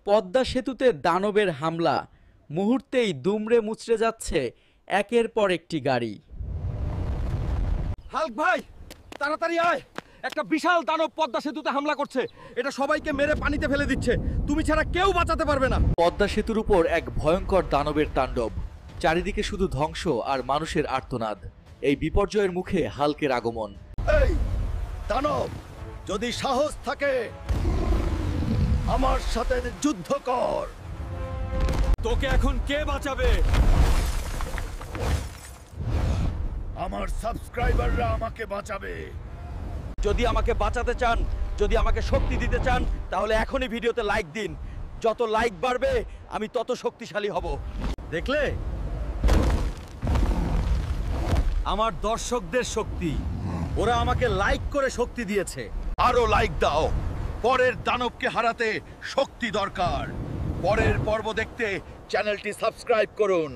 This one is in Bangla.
পদ্মা সেতুতে দানবের হামলা, মুহূর্তেই দুমড়ে মুচড়ে যাচ্ছে একের পর একটি গাড়ি। হাল্ক ভাই, তাড়াতাড়ি আয়! একটা বিশাল দানব পদ্মা সেতুতে হামলা করছে। এটা সবাইকে মেরে পানিতে ফেলে দিচ্ছে। তুমি ছাড়া কেউ বাঁচাতে পারবে না। পদ্মা সেতুর উপর এক ভয়ঙ্কর দানবের তাণ্ডব, চারিদিকে শুধু ধ্বংস আর মানুষের আর্তনাদ। এই বিপর্যয়ের মুখে হাল্কের আগমন। এই দানব, যদি সাহস থাকে আমার সাথে যুদ্ধ কর। তোকে এখন কে বাঁচাবে? আমার সাবস্ক্রাইবাররা আমাকে বাঁচাবে। যদি আমাকে বাঁচাতে চান, যদি আমাকে শক্তি দিতে চান, তাহলে এখনই ভিডিওতে লাইক দিন। যত লাইক বাড়বে আমি তত শক্তিশালী হব। দেখলে, আমার দর্শকদের শক্তি, ওরা আমাকে লাইক করে শক্তি দিয়েছে। আরো লাইক দাও। পরের দানবকে হারাতে শক্তি দরকার। পরের পর্ব দেখতে চ্যানেলটি সাবস্ক্রাইব করুন।